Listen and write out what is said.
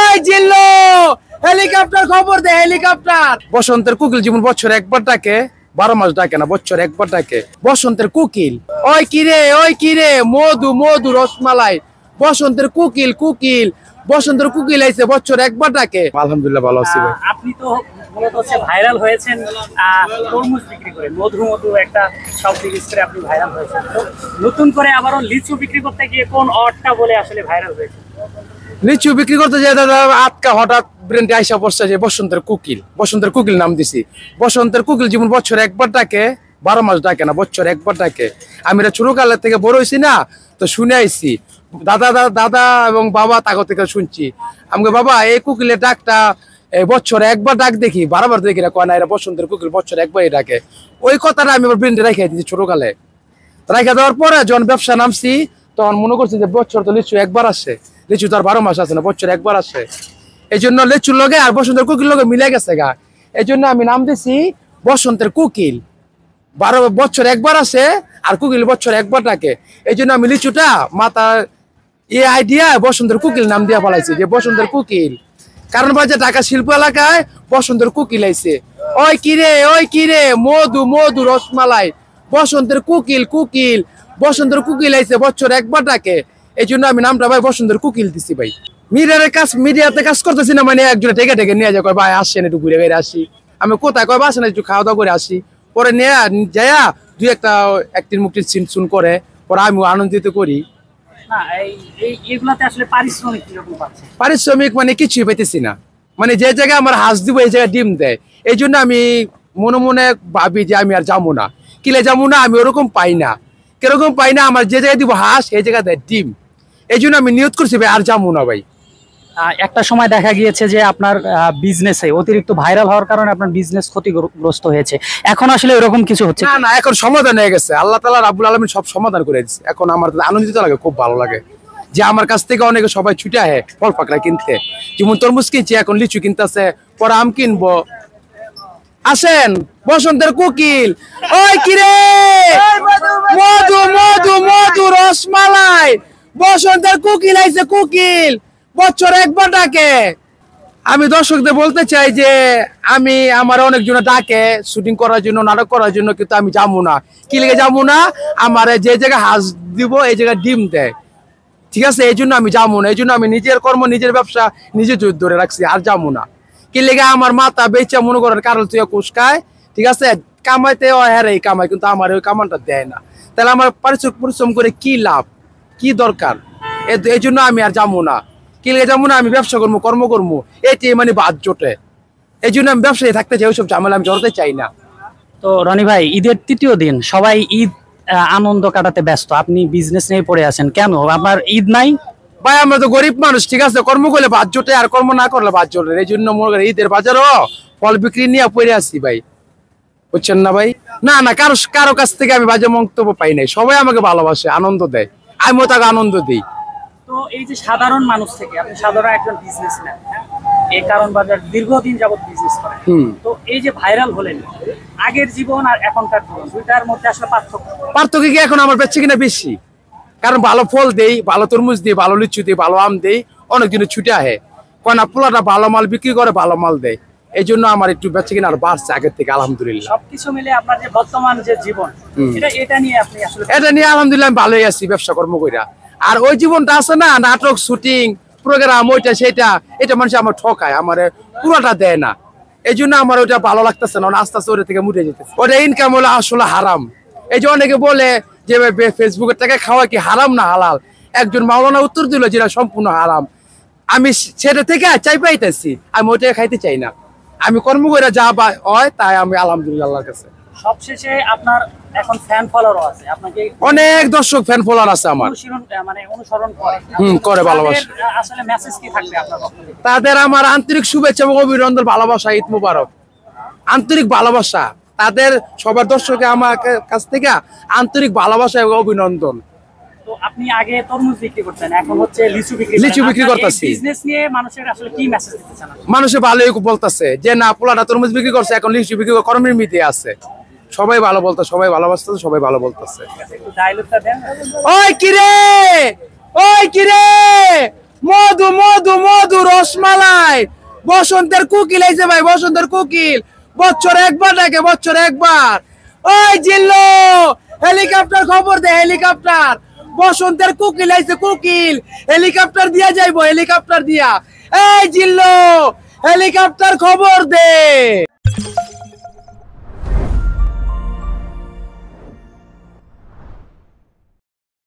ওই জিল্লো হেলিকপ্টার খবর দে হেলিকপ্টার। বসন্তের কোকিল যেমন বছর একবার ডাকে, 12 মাস ডাকে না, বছর একবার ডাকে বসন্তের কোকিল। ওই কিরে মধু মধু রসমালাই, বসন্তের কোকিল কোকিল, বসন্তের কোকিল আইছে বছর একবার ডাকে। আলহামদুলিল্লাহ ভালো আছি ভাই। আপনি তো মূলত হচ্ছে ভাইরাল হয়েছেন তরমুজ বিক্রি করে, মধু মধু একটা শব্দ ইউজ করে আপনি ভাইরাল হয়েছেন। তো নতুন করে আবারও লিচু বিক্রি করতে গিয়ে কোন অর্ডটা বলে আসলে ভাইরাল হয়েছে? লিচু বিক্রি করতে যে দাদা আটকা হঠাৎ ব্রেন্ডে আইসা পড়ছে যে বসন্তের কোকিল, বসন্তের কোকিল নাম দিছি। বসন্তের কোকিল যেমন বছর একবার ডাকে, 12 মাস ডাকে না, বছর একবার ডাকে। আমি ছোট কালের থেকে বড় হয়েছি না, তো শুনে আইছি দাদা এবং বাবা তাগো থেকে শুনছি। আমাকে বাবা এই কোকিলের ডাকটা বছর একবার ডাক দেখি, বারবার দেখি না, কয় না এরা বসন্তের কোকিল বছর একবারই ডাকে। ওই কথাটা আমি আমার ব্রেন্ডে রেখে দিয়েছি ছোট কালে। রেখে দেওয়ার পরে যখন ব্যবসা নামছি তখন মনে করছি যে বছর তো লিচু একবার আসে, লিচু তো আর 12 মাস আছে না, বছর একবার আসে। এই জন্য লিচুর লগে আর বসন্তের কোকিল লগে মিলে গেছে গা। এই জন্য আমি নাম দিছি বসন্তের কোকিল। 12 বছর একবার আসে আর কোকিল বছর একবার ডাকে। এই জন্য আমি লিচুটা মাথা আইডিয়া বসন্তের কোকিল নাম দিয়া ফেলাইছি যে বসন্তের কোকিল। কারণ বাজে ঢাকা শিল্প এলাকায় বসন্তের কোকিল আইছে। ওই কিরে মধু মধু রসমালাই, বসন্তের কোকিল কোকিল, বসন্তের কোকিল আইছে বছর একবার ডাকে। এই জন্য আমি নামটা ভাই বসন্তের কোকিল দিছি ভাই। মিডিয়াতে কাজ করতেছি না, মানে একজনে টেকে নিয়ে যায়, কয় ভাই আসেন একটু ঘুরে বেড়ে আসি। আমি কোথায় কয় আসেন একটু খাওয়া দাওয়া করে আসি। পরে নিয়ে যাইয়া দুই একটা একটির মুক্তির সিন শুন করে, পরে আমি আনন্দিত করি। পারিশ্রমিক মানে কিছুই পাইতেছি না, মানে যে জায়গায় আমার হাঁস দিব এই জায়গায় ডিম দেয়। এই জন্য আমি মনে মনে ভাবি যে আমি আর যাবো না, কিলে যাবো না, আমি ওরকম পাই না। কিরকম পাই না, আমার যে জায়গায় দিব হাঁস এই জায়গায় দেয় ডিম। এই জন্য আমি নিয়ত করছি ভাই আর যাবো না ভাই। একটা সময় দেখা গিয়েছে যে আপনার বিজনেসে অতিরিক্ত ভাইরাল হওয়ার কারণে আপনার বিজনেস ক্ষতিগ্রস্ত হয়েছে, এখন আসলে এরকম কিছু হচ্ছে না? এখন সমাধান হয়ে গেছে, আল্লাহ তাআলা রাব্বুল আলামিন সব সমাধান করে দিচ্ছে। এখন আমার আনন্দিত লাগে, খুব ভালো লাগে যে আমার কাছ থেকে অনেকে সবাই ছুটে আহে ফল পাকড়া কিনতে। যেমন তরমুজ কিনছি, এখন লিচু কিনতেছে, পরে আম কিনবো। আসেন বসন্তের কোকিল, ওই কিরে মধু মধু মধু রসমালাই, বসন্তের কোকিল আইছে কোকিল বছর একবার ডাকে। আমি দর্শকদের বলতে চাই যে আমি আমার অনেকজনে ডাকে শুটিং করার জন্য, নাটক করার জন্য, কিন্তু আমি যাবো না। কি লেগে যাবো না, আমার যে জায়গায় হাঁস দিব এই জায়গায় ডিম দেয়, ঠিক আছে? এই জন্য আমি যাবো না। এই জন্য আমি নিজের কর্ম নিজের ব্যবসা নিজে ধরে রাখছি, আর যাবো না। কি লেগে আমার মাথা বেচা মনে করেন কারণ তুই কুসকায়, ঠিক আছে? কামাইতে হ্যাঁ কামাই, কিন্তু আমার ওই কামানটা দেয় না। তাহলে আমার পরিশ্রম করে কি লাভ, কি দরকার? এই জন্য আমি আর যাবো না। কি লেগে যাবো না, আমি ব্যবসা করবো, কর্ম করবো, এটি মানে বাদ জোটে। এই জন্য আমি ব্যবসায়ী থাকতে চাই, ওইসব ঝামেলা আমি জড়াতে চাই না। তো রনি ভাই, ঈদের তৃতীয় দিন সবাই ঈদ আনন্দ কাটাতে ব্যস্ত, আপনি বিজনেস নিয়ে পড়ে আছেন কেন? আপনার ঈদ নাই? ভাই আমরা তো গরিব মানুষ, ঠিক আছে? কর্ম করলে বাদ জোটে আর কর্ম না করলে বাদ জোটে। এই জন্য মনে করেন ঈদের বাজারও ফল বিক্রি নিয়ে পড়ে আসছি ভাই, বুঝছেন না ভাই? না কারো কাছ থেকে আমি বাজে মন্তব্য পাই নাই। সবাই আমাকে ভালোবাসে, আনন্দ দেয়, আমিও তাকে আনন্দ দিই। তো এই যে সাধারণ মানুষ থেকে আপনি সাধারণ একজন বিজনেসম্যান, এই কারণ বাজার দীর্ঘদিন যাবত বিজনেস করেন, তো এই যে ভাইরাল হলেন, আগের জীবন আর এখনকার জীবন দুইটার মধ্যে আসলে পার্থক্য কি? এখন আমার বেচে কিনা বেশি, কারণ ভালো ফল দেই, ভালো তরমুজ দিই, ভালো লিচু দিই, ভালো আম দেই, অনেকদিনের ছুটে আহে। কয়না পোলাটা ভালো মাল বিক্রি করে, ভালো মাল দেয়। এই জন্য আমার একটু বেচে কিনা আর বাড়ছে আগের থেকে, আলহামদুলিল্লাহ। সবকিছু মিলে আপনার যে বর্তমান যে জীবন, এটা নিয়ে আপনি আসলে আলহামদুলিল্লাহ আমি ভালোই আছি ব্যবসা কর্ম কইরা। আর ওই জীবনটা আছে না, নাটক শুটিং প্রোগ্রাম ওইটা সেটা, এটা মানুষ আমার ঠকায়, আমার পুরোটা দেয় না। এই জন্য আমার ওইটা ভালো লাগতেছে না, আস্তে আস্তে ওটা থেকে মুটে যেতেছে। ওটা ইনকাম হলো আসলে হারাম। এই যে অনেকে বলে যে ফেসবুকের টাকা খাওয়া কি হারাম না হালাল, একজন মাওলানা উত্তর দিল যেটা সম্পূর্ণ হারাম। আমি সেটা থেকে চাই পাইতেছি, আমি ওইটা খাইতে চাই না। আমি কর্ম করে যা হয় তাই আমি আলহামদুলিল্লাহ আল্লাহর কাছে। সবশেষে আপনার এখন ফ্যান ফলোয়ার আছে, আপনাকে অনেক দর্শক ফ্যান ফলোয়ার আছে আমার, মানে অনুসরণ করে, করে ভালোবাসে। আসলে মেসেজ কি থাকবে আপনার পক্ষ থেকে? তাদের আমার আন্তরিক শুভেচ্ছা এবং অভিনন্দন, ভালোবাসা, ঈদ মুবারক, আন্তরিক ভালোবাসা। তাদের সবার দর্শকে আমার কাছ থেকে আন্তরিক ভালোবাসা এবং অভিনন্দন। তো আপনি আগে তরমুজ বিক্রি করতেন, এখন হচ্ছে লিচু বিক্রি করতেছি। বিজনেস নিয়ে মানুষের আসলে কি মেসেজ দিতে চান? মানুষে ভালোই বলতেছে যে না, পোলাটা তরমুজ বিক্রি করছে, এখন লিচু বিক্রি করে কর্মের মিতে আছে। সবাই ভালো বলতো, সবাই ভালোবাসতেছে, সবাই ভালো বলতেছে। একটু ডায়লগটা দেন। ওই কিরে মধু মধু মধু রসমালাই বসন্তের কোকিল আইছে ভাই, বসন্তের কোকিল বছর একবার ডাকে, বছর একবার। ওই জিল্লো হেলিকপ্টার খবর দে, হেলিকপ্টার বসন্তের কোকিল আইছে, কোকিল হেলিকপ্টার দিয়া যাইবো, হেলিকপ্টার দিয়া। এই জিল্লো হেলিকপ্টার খবর দে।